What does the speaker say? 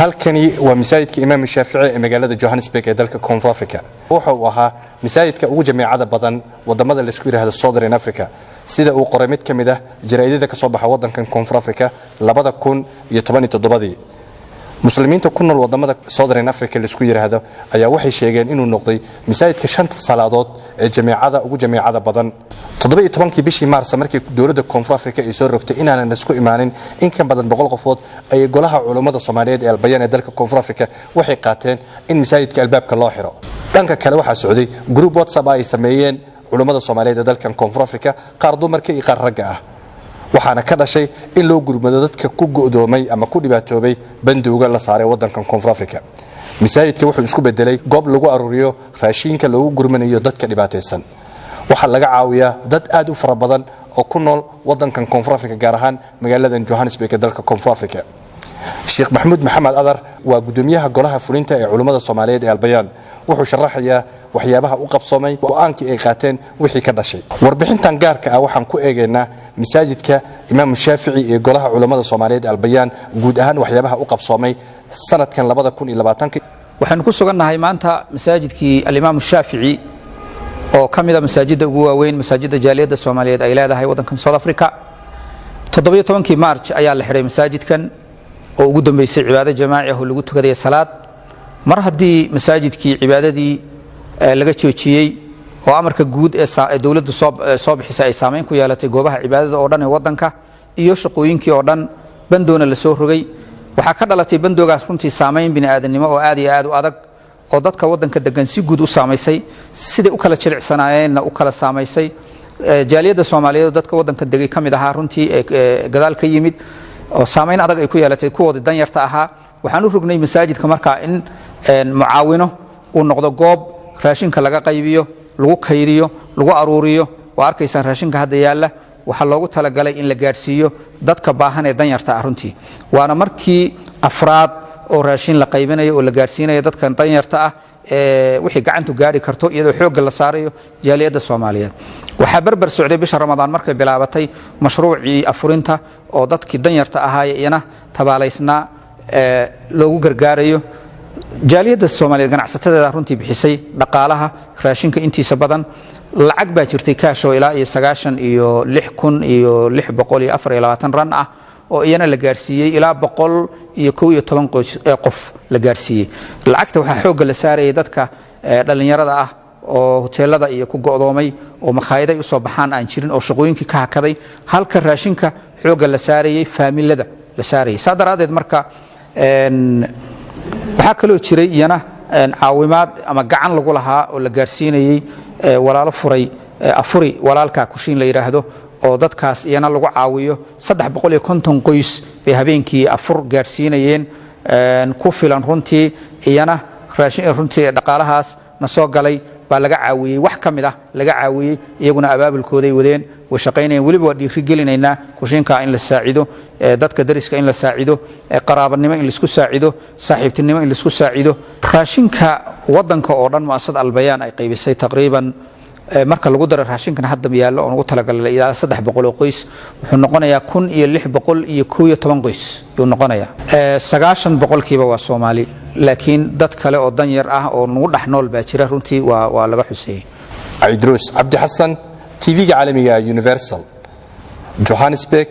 halkani waa masaajidka Imaam Shaafici ee magaalada Johannesburg ee dalka Koonfur Afrika. Wuxuu ahaa masaajidka ugu jameecada badan wadamada la isku yiraahdo Southern Africa sida uu qoray mid kamid ah jaraa'idada ka soo baxa wadankan Koonfur Afrika 2017. muslimiinta ku nool wadamada Southern Africa la isku yiraahdo ayaa waxay sheegeen inuu noqday masaajidka shanta salaadood ee jameecada ugu jameecada badan 17 bishii Maarso markii dawladda Koonfur Afrika ay soo rogtay inaanan isku imaanin in ka badan 100 qofood ay golaha culimada Soomaaliyeed ee Albayaan ee dalka Koonfur Afrika waxay qaateen in masaajidka albaabka loo xiro. dhanka kale waxaa socday group WhatsApp ay sameeyeen culimada Soomaaliyeed ee dalka Koonfur Afrika qaar dumarka iyo qaar rag ah waxaana ka dhashay in loo gurmado dadka ku go'doomay ama ku dhibaatoobay bandowga la saaray wadankan Koonfur Afrika. masaajidka wuxuu isku bedelay goob lagu aruuriyo raashinka lagu gurmanayo dadka dhibaataysan. waxa laga caawiyaa dad aad u fara badan oo ku nool wadankan Koonfur Afrika gaar ahaan magaalada Johannesburg ee dalka Koonfur Afrika. Sheikh Mahmoud Maxamed Adar waa gudoomiyaha golaha fulinta ee culimada Soomaaliyeed ee Albayaan. wuxuu sharaxayaa waxyaabaha uu qabsoomay go'aankii ay qaateen wixii ka dhashay. warbixintan gaarka ah waxaan ku eegaynaa masaajidka Imaam Shaafici ee golaha culimada Soomaaliyeed ee Albayaan guud ahaan waxyaabaha uu qabsoomay sanadkan 2020. waxaan ku sugannahay maanta masaajidkii al-Imaam Shaafici oo kamida masaajidda ugu waaweyn masaajidda jaaliyadda Soomaaliyeed ay leedahay wadankan South Africa. 17 March ayaa la xiray masaajidkan oo ugu dambeysay cibaado jamaaci ah oo lagu tukaday salaad. mar haddii masaajidkii cibaadadii laga joojiyay oo amarka guud ee dawladdu soo bixisay ay saameyn ku yeelatay goobaha cibaadada oo dhan ee wadanka iyo shaqooyinkii oo dhan bandoona la soo rogay waxa ka dhalatay bandoogaas runtii saameyn bini'aadanimo oo aad iyo aad u adag oo dadka wadanka degan si guud u saameysay sida u kala jilicsanaayeen u kala saameysay jaaliyadda Soomaaliyeed dadka wadanka degay kamid ahaa runtii gadaal ka yimid oo saameyn adag ay ku yeelatay kuwooda danyarta ahaa. waxaan u rognay masaajidka markaa in mucaawino uu noqdo goob raashinka laga qaybiyo lagu kaydiyo lagu aruuriyo waa arkaysan raashinka hadda yaala waxa loogu talagalay in la gaarsiiyo dadka baahan ee danyarta ah runtii waana markii afraad oo raashin la qaybinayo oo la gaarsiinayo dadka danyarta ah wixii gacantu gaari karto iyadoo xoog la saarayo jaaliyadda Soomaaliyeed. waxa barbar socday bisha Ramadaan markay bilaabatay mashruucii afurinta oo dadkii danyarta ahaayeen tabaalaysna loogu gargaarayo jaaliyadda Soomaaliyeed ganacsatada runtii bixisay dhaqaalaha raashinka intiisa badan lacag baa jirtay kaash oo ilaa 96,624 rand ah oo iyana la gaarsiiyay ilaa 111 qof la gaarsiiyay. lacagta waxa xoog la saarayay dadka dhalinyarada ah oo hoteelada iyo ku go'doomay oo makhaayadaha u soo baxaan aan jirin oo shaqooyinkii ka hakaday halka raashinka xoog la saarayay faamilada la saarayay. saadaradeed marka waxa kale oo jiray iyana caawimaad ama gacan lagu lahaa oo la gaarsiinayay walaalo furay afuri walaalka kushiin la yiraahdo oo dadkaas iyana lagu caawiyo 350 qoys bay habeenkii afur gaarsiinayeen ku filan runtii iyana raashin runtii dhaqaalahaas na soo galay baa laga caawiyay wax kamid ah laga caawiyay iyaguna abaabulkooday wadeen way shaqeynayeen waliba waa dhiiri gelinayna kushiinka in la saacido dadka dariska in la saacido qaraabanimo in la isku saacido saaxiibtinimo in la isku saacido. raashinka wadanka oo dhan mu'assasad Albayaan ay qaybisay taqriiban marka lagu daro raashinkan hadda yaalo oo ugu talagalay ilaa 300 qoys wuxuu noqonayaa 1611 qoys uu noqonayaa 90% waa Soomaali laakiin dad kale oo danyar ah oo nagu dhaxnool baa jira runtii waa laga xuseeyay. Idris Abdi Hassan TV-ga caalamiga Universal Johannesburg